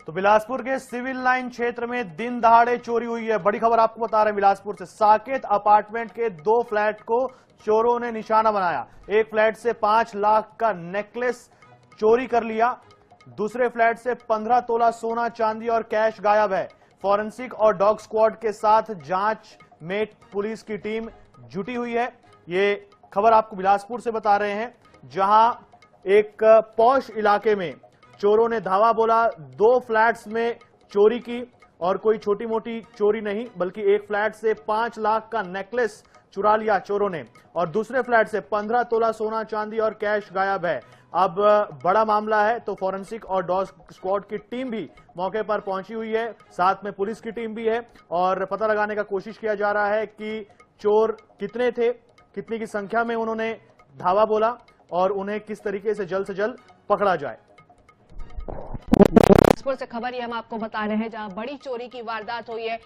तो बिलासपुर के civil line क्षेत्र में दिन दहाड़े चोरी हुई है। बड़ी खबर आपको बता रहे हैं बिलासपुर से। साकेत अपार्टमेंट के 2 फ्लैट को चोरों ने निशाना बनाया। एक फ्लैट से 5 लाख का नेकलेस चोरी कर लिया। दूसरे फ्लैट से 15 तोला सोना, चांदी और कैश गायब है। फॉरेंसिक और डॉग स्क्वाड के साथ जांच में पुलिस की टीम जुटी हुई है। ये खबर आपको बिलासपुर से बता रहे हैं, जहां एक पॉश इलाके में चोरों ने धावा बोला। 2 फ्लैट्स में चोरी की और कोई छोटी मोटी चोरी नहीं, बल्कि एक फ्लैट से 5 लाख का नेकलेस चुरा लिया चोरों ने और दूसरे फ्लैट से 15 तोला सोना, चांदी और कैश गायब है। अब बड़ा मामला है, तो फॉरेंसिक और डॉग स्क्वाड की टीम भी मौके पर पहुंची हुई है, साथ में पुलिस की टीम भी है और पता लगाने का कोशिश किया जा रहा है कि चोर कितने थे, कितनी की संख्या में उन्होंने धावा बोला और उन्हें किस तरीके से जल्द पकड़ा जाए। बिलासपुर से खबर ये हम आपको बता रहे हैं, जहां बड़ी चोरी की वारदात हुई है।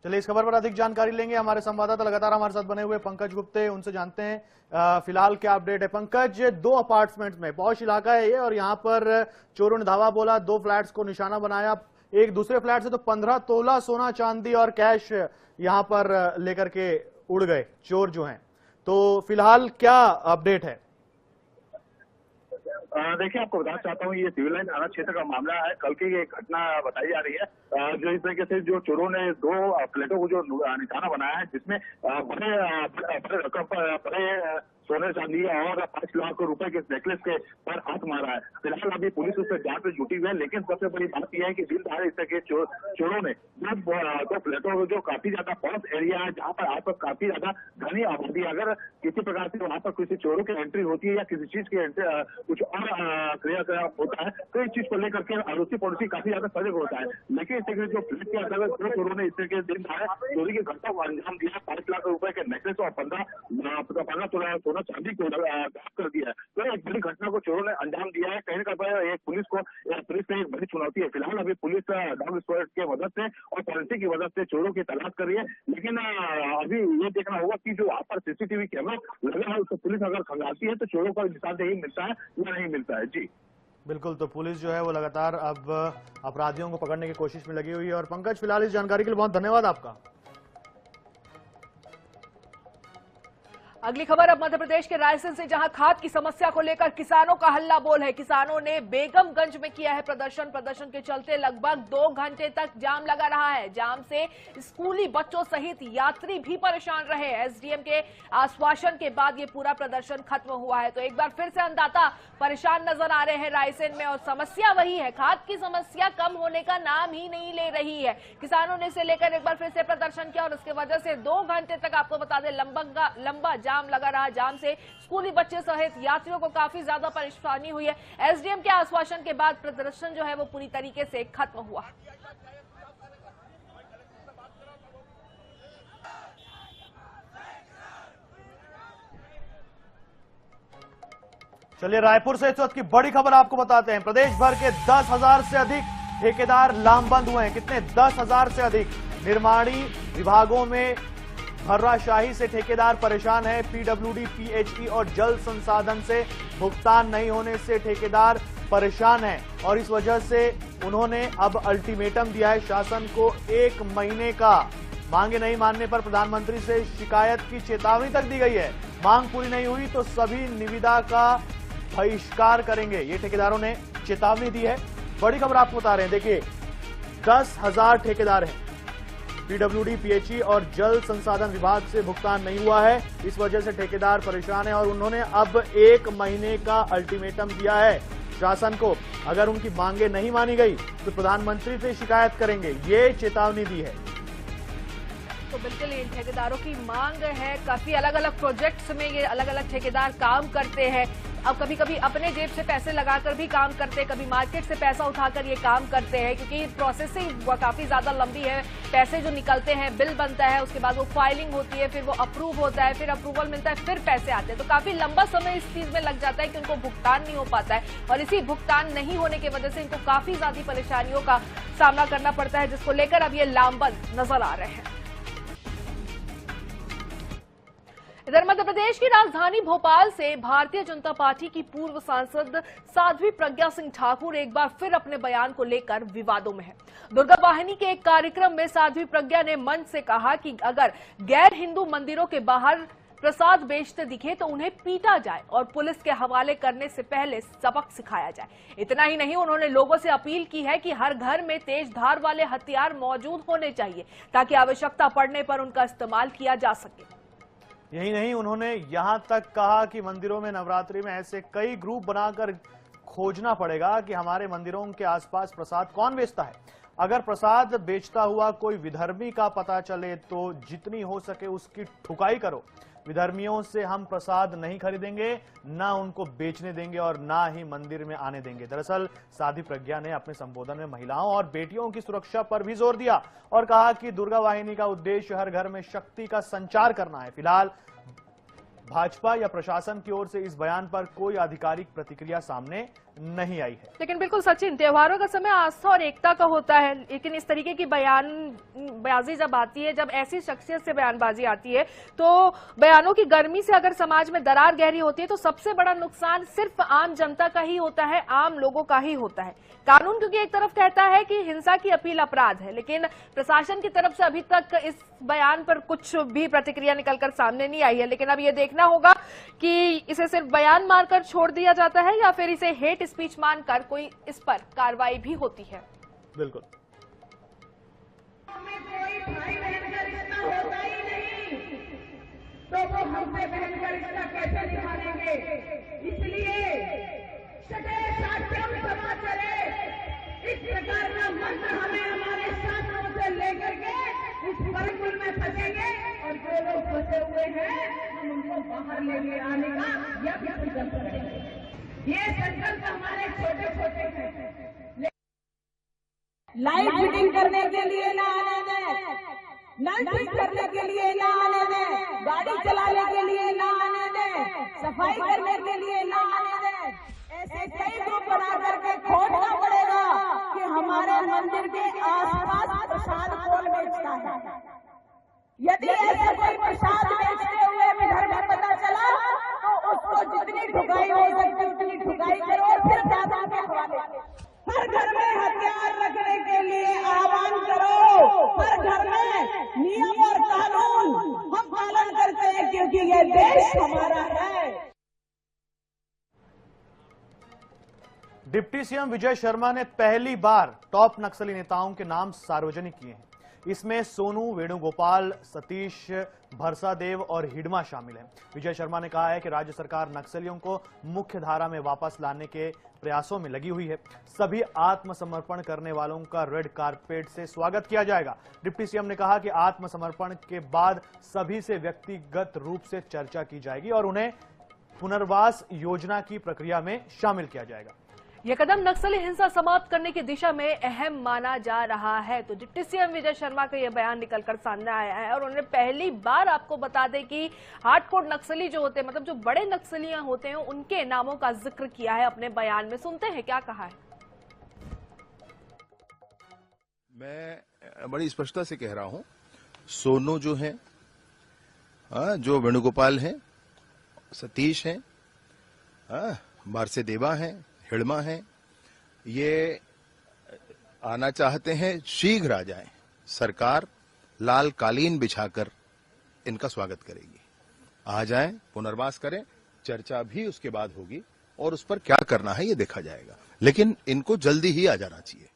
चलिए इस खबर पर अधिक जानकारी लेंगे। हमारे संवाददाता लगातार हमारे साथ बने हुए पंकज गुप्ते, उनसे जानते हैं फिलहाल क्या अपडेट है। पंकज, 2 अपार्टमेंट्स में पॉश इलाका है ये और यहाँ पर चोरों ने धावा बोला, 2 फ्लैट्स को निशाना बनाया। एक दूसरे फ्लैट से तो 15 तोला सोना, चांदी और कैश यहाँ पर लेकर के उड़ गए चोर जो हैं। तो फिलहाल क्या अपडेट है? देखिए, आपको बताना चाहता हूँ, ये सिविल लाइन थाना क्षेत्र का मामला है। कल की ये घटना बताई जा रही है, जो इस तरीके से जो चोरों ने 2 फ्लैटों को जो निशाना बनाया है, जिसमें बड़े सोने चांदी और 5 लाख रुपए के नेकलेस के पर हाथ मारा है। फिलहाल अभी पुलिस उससे जांच में जुटी हुई है, लेकिन सबसे बड़ी बात यह है कि दिन दहाड़े इस तरह के चोरों ने 2 फ्लैटों जो काफी ज्यादा पॉश एरिया है, जहाँ पर आसपास काफी ज्यादा घनी आबादी, अगर किसी प्रकार से वहां पर किसी चोरों की एंट्री होती है या किसी चीज की कुछ और क्रियाकलाप होता है, तो इस चीज को लेकर के अड़ोसी पड़ोसी काफी ज्यादा सजग होता है। लेकिन इस तरह जो फ्लैट के अंतर्गत 2 चोरों ने इस तरह के दिन दहाड़े चोरी की घटना को अंजाम दिया। 5 लाख रुपए के नेकलेस और 15 तोला सोना चांदी को गायब कर दिया है। तो एक बड़ी घटना को चोरों ने अंजाम दिया है। कहीं ना कहीं एक पुलिस ने एक बड़ी चुनौती है। फिलहाल अभी पुलिस डॉग स्क्वाड की मदद से और फॉरेंसिक की मदद से चोरों की तलाश कर रही है, लेकिन अभी ये देखना होगा कि जो वहां पर सीसीटीवी कैमरा लगा है, उसको पुलिस अगर खंगालती है तो चोरों का निशानदेही मिलता है या नहीं मिलता है। जी बिल्कुल, तो पुलिस जो है वो लगातार अब अपराधियों को पकड़ने की कोशिश में लगी हुई है। और पंकज, फिलहाल इस जानकारी के लिए बहुत धन्यवाद आपका। अगली खबर अब मध्य प्रदेश के रायसेन से, जहां खाद की समस्या को लेकर किसानों का हल्ला बोल है। किसानों ने बेगमगंज में किया है प्रदर्शन के चलते लगभग 2 घंटे तक जाम लगा रहा है। जाम से स्कूली बच्चों सहित यात्री भी परेशान रहे। एसडीएम के आश्वासन के बाद ये पूरा प्रदर्शन खत्म हुआ है। तो एक बार फिर से अन्नदाता परेशान नजर आ रहे हैं रायसेन में, और समस्या वही है, खाद की समस्या कम होने का नाम ही नहीं ले रही है। किसानों ने इसे लेकर एक बार फिर से प्रदर्शन किया और उसकी वजह से 2 घंटे तक, आपको बता दें, लंबा जाम लगा रहा। जाम से स्कूली बच्चे सहित यात्रियों को काफी ज्यादा परेशानी हुई है। एसडीएम के आश्वासन के बाद प्रदर्शन जो है वो पूरी तरीके से खत्म हुआ। चलिए रायपुर से इस वक्त की बड़ी खबर आपको बताते हैं। प्रदेश भर के 10,000 से अधिक ठेकेदार लामबंद हुए हैं। कितने? 10,000 से अधिक। निर्माणी विभागों में भर्राशाही से ठेकेदार परेशान है। पीडब्ल्यूडी, पीएचई और जल संसाधन से भुगतान नहीं होने से ठेकेदार परेशान है और इस वजह से उन्होंने अब अल्टीमेटम दिया है शासन को 1 महीने का। मांगे नहीं मानने पर प्रधानमंत्री से शिकायत की चेतावनी तक दी गई है। मांग पूरी नहीं हुई तो सभी निविदा का बहिष्कार करेंगे, ये ठेकेदारों ने चेतावनी दी है। बड़ी खबर आपको बता रहे हैं, देखिए 10,000 ठेकेदार हैं। पीडब्ल्यूडी, पीएचई और जल संसाधन विभाग से भुगतान नहीं हुआ है, इस वजह से ठेकेदार परेशान है और उन्होंने अब 1 महीने का अल्टीमेटम दिया है शासन को। अगर उनकी मांगे नहीं मानी गई तो प्रधानमंत्री से शिकायत करेंगे, ये चेतावनी दी है। तो बिल्कुल इन ठेकेदारों की मांग है। काफी अलग अलग प्रोजेक्ट्स में ये अलग अलग ठेकेदार काम करते हैं। अब कभी कभी अपने जेब से पैसे लगाकर भी काम करते हैं, कभी मार्केट से पैसा उठाकर ये काम करते हैं, क्योंकि प्रोसेसिंग काफी ज्यादा लंबी है। पैसे जो निकलते हैं, बिल बनता है, उसके बाद वो फाइलिंग होती है, फिर वो अप्रूव होता है, फिर अप्रूवल मिलता है, फिर पैसे आते हैं। तो काफी लंबा समय इस चीज में लग जाता है कि उनको भुगतान नहीं हो पाता है और इसी भुगतान नहीं होने की वजह से इनको काफी ज्यादा परेशानियों का सामना करना पड़ता है, जिसको लेकर अब ये लामबंद नजर आ रहे हैं। इधर मध्य प्रदेश की राजधानी भोपाल से भारतीय जनता पार्टी की पूर्व सांसद साध्वी प्रज्ञा सिंह ठाकुर एक बार फिर अपने बयान को लेकर विवादों में है। दुर्गा वाहिनी के एक कार्यक्रम में साध्वी प्रज्ञा ने मंच से कहा कि अगर गैर हिंदू मंदिरों के बाहर प्रसाद बेचते दिखे तो उन्हें पीटा जाए और पुलिस के हवाले करने से पहले सबक सिखाया जाए। इतना ही नहीं, उन्होंने लोगों से अपील की है कि हर घर में तेज धार वाले हथियार मौजूद होने चाहिए ताकि आवश्यकता पड़ने पर उनका इस्तेमाल किया जा सके। यही नहीं, उन्होंने यहां तक कहा कि मंदिरों में नवरात्रि में ऐसे कई ग्रुप बनाकर खोजना पड़ेगा कि हमारे मंदिरों के आसपास प्रसाद कौन बेचता है। अगर प्रसाद बेचता हुआ कोई विधर्मी का पता चले तो जितनी हो सके उसकी ठुकाई करो। विधर्मियों से हम प्रसाद नहीं खरीदेंगे, ना उनको बेचने देंगे और ना ही मंदिर में आने देंगे। दरअसल साध्वी प्रज्ञा ने अपने संबोधन में महिलाओं और बेटियों की सुरक्षा पर भी जोर दिया और कहा कि दुर्गा वाहिनी का उद्देश्य हर घर में शक्ति का संचार करना है। फिलहाल भाजपा या प्रशासन की ओर से इस बयान पर कोई आधिकारिक प्रतिक्रिया सामने नहीं आई है। लेकिन बिल्कुल सचिन, त्योहारों का समय आस्था और एकता का होता है, लेकिन इस तरीके की बयानबाजी जब आती है, जब ऐसी शख्सियत से बयानबाजी आती है तो बयानों की गर्मी से अगर समाज में दरार गहरी होती है तो सबसे बड़ा नुकसान सिर्फ आम जनता का ही होता है, आम लोगों का ही होता है। कानून क्योंकि एक तरफ कहता है कि हिंसा की अपील अपराध है, लेकिन प्रशासन की तरफ से अभी तक इस बयान पर कुछ भी प्रतिक्रिया निकलकर सामने नहीं आई है। लेकिन अब ये देखना होगा कि इसे सिर्फ बयान मारकर छोड़ दिया जाता है या फिर इसे हेट स्पीच मानकर कोई इस पर कार्रवाई भी होती है। बिल्कुल। हमें कोई भाई बहन का रिश्ता होता ही नहीं, तो वो हमसे बहन का रिश्ता कैसे निभाएंगे? इसलिए सटे साक्ष्यम समा करे, इस प्रकार का मंत्र हमें हमारे शास्त्रों से लेकर के इस परिकुल में फंसेंगे और जो लोग फंसे हुए हैं हम उनको बाहर लेके आने का यह भी संकल्प करेंगे। ये संकल्प हमारे छोटे छोटे हैं। लाइट फिटिंग करने के लिए ना आने दें, नल ठीक करने के लिए ना आने दें, गाड़ी चलाने के लिए ना आने दें, सफाई करने के लिए ना आने दें। ऐसे कई ग्रुप बना करके खोजना पड़ेगा कि हमारे मंदिर के आसपास प्रसाद कौन बेचता है। यदि ऐसा कोई प्रसाद बेचते हुए घर में पता चला तो उसको जितनी ठुकाई हो सकती उतनी ठुकाई करो और फिर दादा के हवाले। हर घर में हथियार रखने के लिए आह्वान करो। हर घर में नियम और कानून हम पालन करते हैं क्योंकि ये देश हमारा है। डिप्टी सीएम विजय शर्मा ने पहली बार टॉप नक्सली नेताओं के नाम सार्वजनिक किए हैं। इसमें सोनू, वेणुगोपाल, सतीश, भरसादेव और हिडमा शामिल हैं। विजय शर्मा ने कहा है कि राज्य सरकार नक्सलियों को मुख्य धारा में वापस लाने के प्रयासों में लगी हुई है। सभी आत्मसमर्पण करने वालों का रेड कारपेट से स्वागत किया जाएगा। डिप्टी सीएम ने कहा कि आत्मसमर्पण के बाद सभी से व्यक्तिगत रूप से चर्चा की जाएगी और उन्हें पुनर्वास योजना की प्रक्रिया में शामिल किया जाएगा। यह कदम नक्सली हिंसा समाप्त करने की दिशा में अहम माना जा रहा है। तो डिप्टी सीएम विजय शर्मा का यह बयान निकलकर सामने आया है और उन्होंने पहली बार, आपको बता दें कि हार्डकोर नक्सली जो होते हैं, मतलब जो बड़े नक्सलियां होते हैं, उनके नामों का जिक्र किया है अपने बयान में। सुनते हैं क्या कहा है। मैं बड़ी स्पष्टता से कह रहा हूं, सोनू जो है, जो वेणुगोपाल हैं, सतीश हैं, भारसेदेवा हैं, हिडमा है, ये आना चाहते हैं, शीघ्र आ जाएं। सरकार लाल कालीन बिछाकर इनका स्वागत करेगी। आ जाएं, पुनर्वास करें, चर्चा भी उसके बाद होगी और उस पर क्या करना है ये देखा जाएगा, लेकिन इनको जल्दी ही आ जाना चाहिए।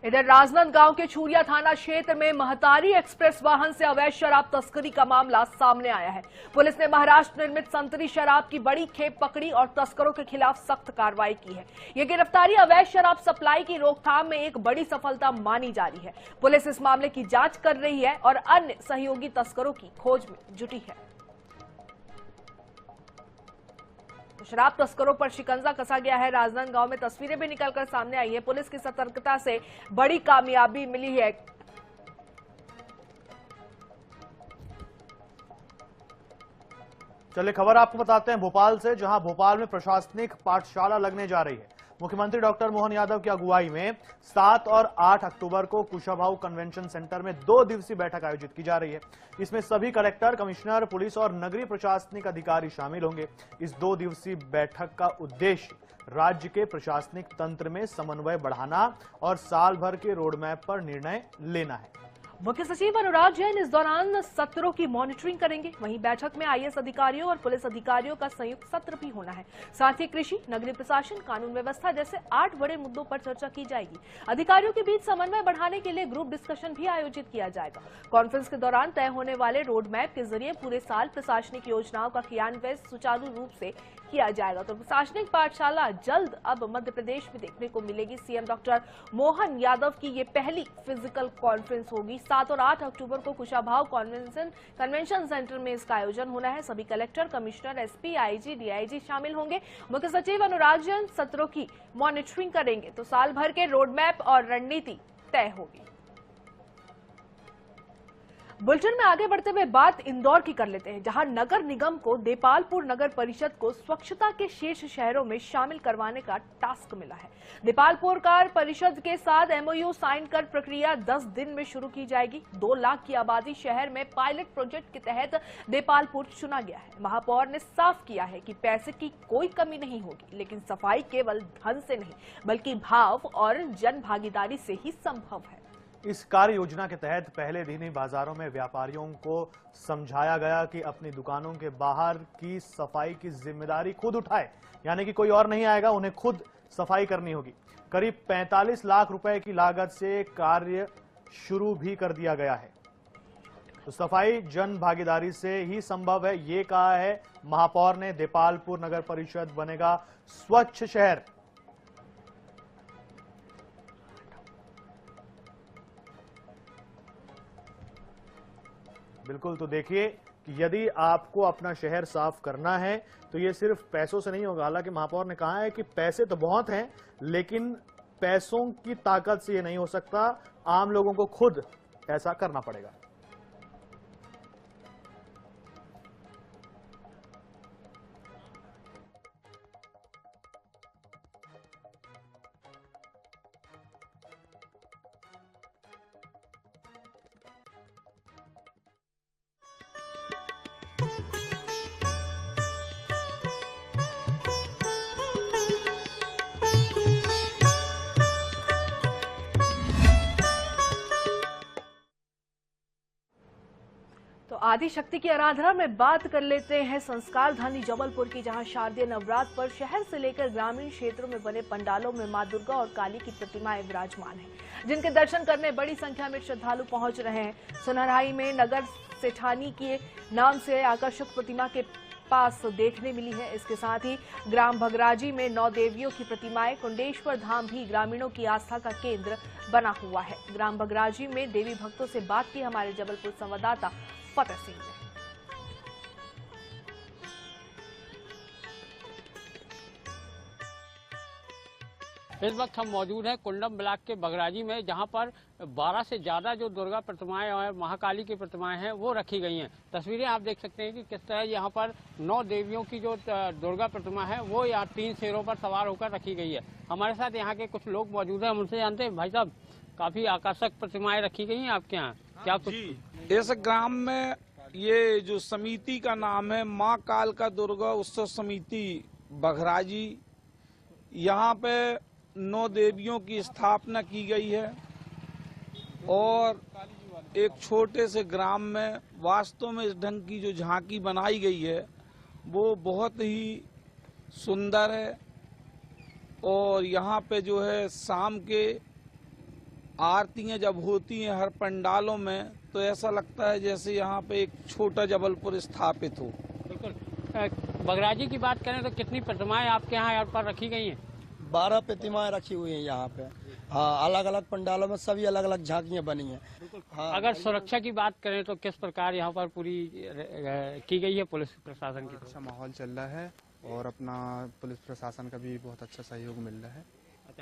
इधर राजनांदगांव के छुरिया थाना क्षेत्र में महतारी एक्सप्रेस वाहन से अवैध शराब तस्करी का मामला सामने आया है। पुलिस ने महाराष्ट्र निर्मित संतरी शराब की बड़ी खेप पकड़ी और तस्करों के खिलाफ सख्त कार्रवाई की है। यह गिरफ्तारी अवैध शराब सप्लाई की रोकथाम में एक बड़ी सफलता मानी जा रही है। पुलिस इस मामले की जांच कर रही है और अन्य सहयोगी तस्करों की खोज में जुटी है। शराब तस्करों पर शिकंजा कसा गया है। राजनांदगांव में तस्वीरें भी निकलकर सामने आई है। पुलिस की सतर्कता से बड़ी कामयाबी मिली है। चलिए खबर आपको बताते हैं भोपाल से, जहां भोपाल में प्रशासनिक पाठशाला लगने जा रही है। मुख्यमंत्री डॉक्टर मोहन यादव की अगुवाई में 7 और 8 अक्टूबर को कुशाभाऊ कन्वेंशन सेंटर में 2 दिवसीय बैठक आयोजित की जा रही है। इसमें सभी कलेक्टर, कमिश्नर, पुलिस और नगरीय प्रशासनिक अधिकारी शामिल होंगे। इस 2 दिवसीय बैठक का उद्देश्य राज्य के प्रशासनिक तंत्र में समन्वय बढ़ाना और साल भर के रोडमैप पर निर्णय लेना है। मुख्य सचिव अनुराग जैन इस दौरान सत्रों की मॉनिटरिंग करेंगे। वहीं बैठक में आईएएस अधिकारियों और पुलिस अधिकारियों का संयुक्त सत्र भी होना है। साथ ही कृषि, नगरीय प्रशासन, कानून व्यवस्था जैसे 8 बड़े मुद्दों पर चर्चा की जाएगी। अधिकारियों के बीच समन्वय बढ़ाने के लिए ग्रुप डिस्कशन भी आयोजित किया जाएगा। कॉन्फ्रेंस के दौरान तय होने वाले रोड मैप के जरिए पूरे साल प्रशासनिक योजनाओं का क्रियान्वयन सुचारू रूप से किया जाएगा। तो प्रशासनिक पाठशाला जल्द अब मध्य प्रदेश में देखने को मिलेगी। सीएम डॉक्टर मोहन यादव की ये पहली फिजिकल कॉन्फ्रेंस होगी। 7 और 8 अक्टूबर को कुशाभाऊ कन्वेंशन सेंटर में इसका आयोजन होना है। सभी collector, commissioner, SP, IG, DIG शामिल होंगे। मुख्य सचिव अनुराग जैन सत्रों की मॉनिटरिंग करेंगे तो साल भर के रोडमैप और रणनीति तय होगी। बुलेटिन में आगे बढ़ते हुए बात इंदौर की कर लेते हैं, जहां नगर निगम को देपालपुर नगर परिषद को स्वच्छता के शीर्ष शहरों में शामिल करवाने का टास्क मिला है। देपालपुर कार परिषद के साथ एमओयू साइन कर प्रक्रिया 10 दिन में शुरू की जाएगी। 2 लाख की आबादी शहर में पायलट प्रोजेक्ट के तहत देपालपुर चुना गया है। महापौर ने साफ किया है कि पैसे की कोई कमी नहीं होगी, लेकिन सफाई केवल धन से नहीं बल्कि भाव और जन भागीदारी से ही संभव है। इस कार्य योजना के तहत पहले दिन ही बाजारों में व्यापारियों को समझाया गया कि अपनी दुकानों के बाहर की सफाई की जिम्मेदारी खुद उठाए, यानी कि कोई और नहीं आएगा, उन्हें खुद सफाई करनी होगी। करीब 45 लाख रुपए की लागत से कार्य शुरू भी कर दिया गया है। तो सफाई जन भागीदारी से ही संभव है, ये कहा है महापौर ने। देपालपुर नगर परिषद बनेगा स्वच्छ शहर। बिल्कुल, तो देखिए कि यदि आपको अपना शहर साफ करना है तो ये सिर्फ पैसों से नहीं होगा। हालांकि महापौर ने कहा है कि पैसे तो बहुत हैं, लेकिन पैसों की ताकत से ये नहीं हो सकता, आम लोगों को खुद ऐसा करना पड़ेगा। तो आदि शक्ति की आराधना में बात कर लेते हैं संस्कार धानी जबलपुर की, जहां शारदीय नवरात्र पर शहर से लेकर ग्रामीण क्षेत्रों में बने पंडालों में मां दुर्गा और काली की प्रतिमाएं विराजमान हैं, जिनके दर्शन करने बड़ी संख्या में श्रद्धालु पहुंच रहे हैं। सुनहराई में नगर सेठानी के नाम से आकर्षक प्रतिमा के पास देखने मिली है। इसके साथ ही ग्राम भगराजी में 9 देवियों की प्रतिमाएं, कुंडेश्वर धाम भी ग्रामीणों की आस्था का केंद्र बना हुआ है। ग्राम भगराजी में देवी भक्तों से बात की हमारे जबलपुर संवाददाता फतेह सिंह ने। इस वक्त हम मौजूद हैं कुंडम ब्लॉक के बगराजी में, जहां पर 12 से ज़्यादा जो दुर्गा प्रतिमाएं और महाकाली की प्रतिमाएं हैं वो रखी गई हैं। तस्वीरें आप देख सकते हैं कि किस तरह यहां पर 9 देवियों की जो दुर्गा प्रतिमा है वो यहाँ 3 शेरों पर सवार होकर रखी गई है। हमारे साथ यहाँ के कुछ लोग मौजूद हैं, हम उनसे जानते हैं। भाई साहब, काफ़ी आकर्षक प्रतिमाएं रखी गई हैं आपके यहाँ, क्या कुछ? इस ग्राम में ये जो समिति का नाम है माँ काल का दुर्गा उत्सव समिति बघराजी, यहाँ पे 9 देवियों की स्थापना की गई है और एक छोटे से ग्राम में वास्तव में इस ढंग की जो झांकी बनाई गई है वो बहुत ही सुंदर है। और यहाँ पे जो है शाम के आरतियाँ जब होती हैं हर पंडालों में, तो ऐसा लगता है जैसे यहाँ पे एक छोटा जबलपुर स्थापित हो। बिल्कुल। बगराजी की बात करें तो कितनी प्रतिमाएं आपके यहाँ पर रखी गई हैं? 12 प्रतिमाएं रखी हुई हैं यहाँ पे। हाँ, अलग अलग पंडालों में सभी अलग अलग झांकियाँ बनी हैं। हाँ, अगर सुरक्षा की बात करें तो किस प्रकार यहाँ पर पूरी की गई है पुलिस प्रशासन की? अच्छा माहौल चल रहा है और अपना पुलिस प्रशासन का भी बहुत अच्छा सहयोग मिल रहा है।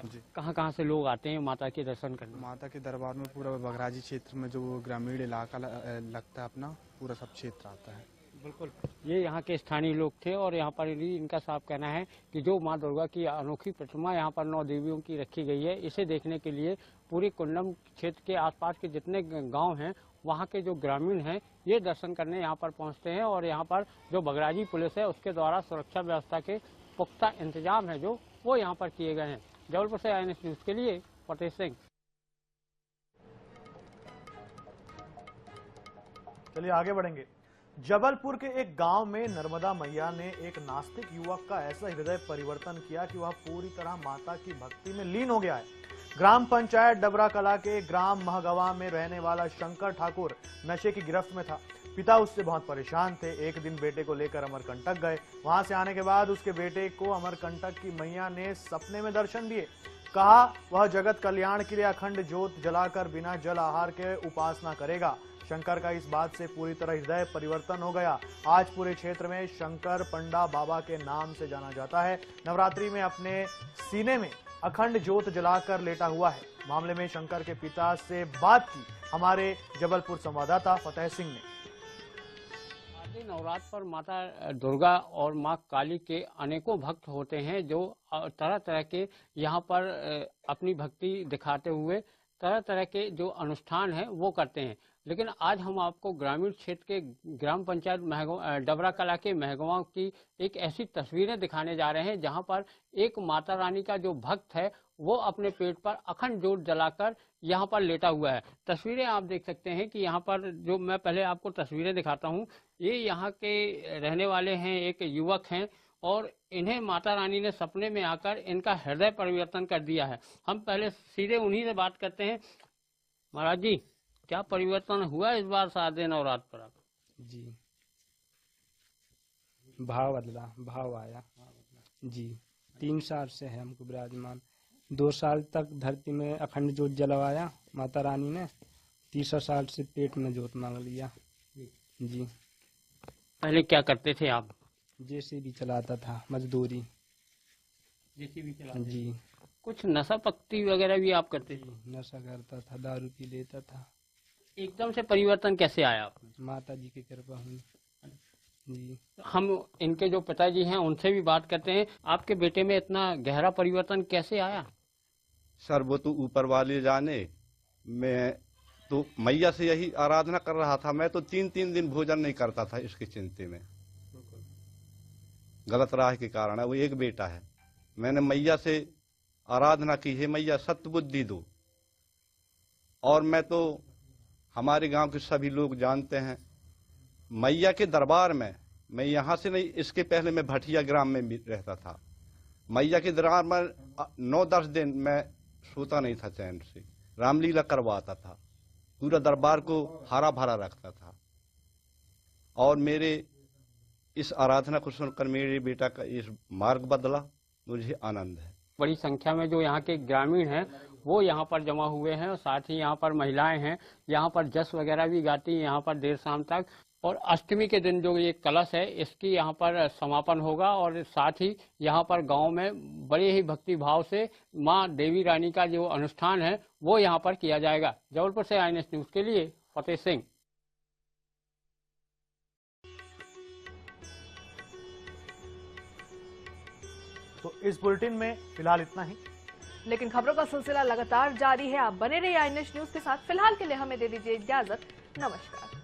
जी। कहाँ से लोग आते हैं माता के दर्शन करने? माता के दरबार में पूरा बगराजी क्षेत्र में जो ग्रामीण इलाका लगता है अपना, पूरा सब क्षेत्र आता है। बिल्कुल, ये यहाँ के स्थानीय लोग थे और यहाँ पर इनका साफ कहना है कि जो माँ दुर्गा की अनोखी प्रतिमा यहाँ पर 9 देवियों की रखी गई है, इसे देखने के लिए पूरे कुंडम क्षेत्र के आसपास के जितने गांव हैं वहाँ के जो ग्रामीण हैं ये दर्शन करने यहाँ पर पहुँचते हैं। और यहाँ पर जो बगराजी पुलिस है उसके द्वारा सुरक्षा व्यवस्था के पुख्ता इंतजाम है जो वो यहाँ पर किए गए हैं। जबलपुर से INS न्यूज के लिए फतेह सिंह। चलिए आगे बढ़ेंगे। जबलपुर के एक गांव में नर्मदा मैया ने एक नास्तिक युवक का ऐसा हृदय परिवर्तन किया कि वह पूरी तरह माता की भक्ति में लीन हो गया है। ग्राम पंचायत डबरा कला के ग्राम महगवा में रहने वाला शंकर ठाकुर नशे की गिरफ्त में था। पिता उससे बहुत परेशान थे। एक दिन बेटे को लेकर अमरकंटक गए। वहां से आने के बाद उसके बेटे को अमरकंटक की मैया ने सपने में दर्शन दिए। कहा वह जगत कल्याण के लिए अखंड ज्योत जलाकर बिना जल आहार के उपासना करेगा। शंकर का इस बात से पूरी तरह हृदय परिवर्तन हो गया। आज पूरे क्षेत्र में शंकर पंडा बाबा के नाम से जाना जाता है। नवरात्रि में अपने सीने में अखंड ज्योत जलाकर लेटा हुआ है। मामले में शंकर के पिता से बात की हमारे जबलपुर संवाददाता फतेह सिंह ने। नवरात्र पर माता दुर्गा और मां काली के अनेकों भक्त होते हैं जो तरह तरह के यहाँ पर अपनी भक्ति दिखाते हुए तरह तरह के जो अनुष्ठान है वो करते हैं। लेकिन आज हम आपको ग्रामीण क्षेत्र के ग्राम पंचायत डबरा कला के महगवा की एक ऐसी तस्वीरें दिखाने जा रहे हैं जहां पर एक माता रानी का जो भक्त है वो अपने पेट पर अखंड ज्योत जलाकर यहाँ पर लेटा हुआ है। तस्वीरें आप देख सकते हैं कि यहाँ पर जो मैं पहले आपको तस्वीरें दिखाता हूँ, ये यहाँ के रहने वाले हैं, एक युवक हैं और इन्हें माता रानी ने सपने में आकर इनका हृदय परिवर्तन कर दिया है। हम पहले सीधे उन्हीं से बात करते हैं। महाराज जी, क्या परिवर्तन हुआ इस बार शारदीय नवरात्र पर? जी, भाव बदला, भाव आया जी। 3 साल से है हमको विराजमान। 2 साल तक धरती में अखंड ज्योत जलवाया माता रानी ने। 3 साल से पेट में ज्योत मांग लिया जी। पहले क्या करते थे आप? JCB चलाता था, मजदूरी। JCB चलाते जी। कुछ नशा पत्ती वगैरह भी आप करते थे? नशा करता था, दारू पी लेता था। एकदम से परिवर्तन कैसे आया आप? माता जी की कृपा हुई जी। हम इनके जो पिताजी हैं उनसे भी बात करते हैं। आपके बेटे में इतना गहरा परिवर्तन कैसे आया? सर वो तो ऊपर वाले जाने। मैं तो मैया से यही आराधना कर रहा था। मैं तो 3-3 दिन भोजन नहीं करता था इसकी चिंता में। गलत राह के कारण है। वो एक बेटा है। मैंने मैया से आराधना की है, मैया सत्य बुद्धि दो। और मैं तो हमारे गांव के सभी लोग जानते हैं मैया के दरबार में। मैं यहाँ से नहीं, इसके पहले मैं भटिया ग्राम में भी रहता था। मैया के दरबार में 9-10 दिन मैं सोता नहीं था चैन से। रामलीला करवाता था, पूरा दरबार को हरा भरा रखता था। और मेरे इस आराधना को सुनकर मेरे बेटा का इस मार्ग बदला, मुझे आनंद है। बड़ी संख्या में जो यहाँ के ग्रामीण हैं वो यहाँ पर जमा हुए हैं और साथ ही यहाँ पर महिलाएं हैं। यहाँ पर जस वगैरह भी गाती हैं यहाँ पर देर शाम तक। और अष्टमी के दिन जो ये कलश है इसकी यहाँ पर समापन होगा और साथ ही यहाँ पर गांव में बड़े ही भक्ति भाव से माँ देवी रानी का जो अनुष्ठान है वो यहाँ पर किया जाएगा। जबलपुर से INS न्यूज के लिए फतेह सिंह। तो इस बुलेटिन में फिलहाल इतना ही, लेकिन खबरों का सिलसिला लगातार जारी है। आप बने रहिए INS न्यूज के साथ। फिलहाल के लिए हमें दे दीजिए इजाजत। नमस्कार।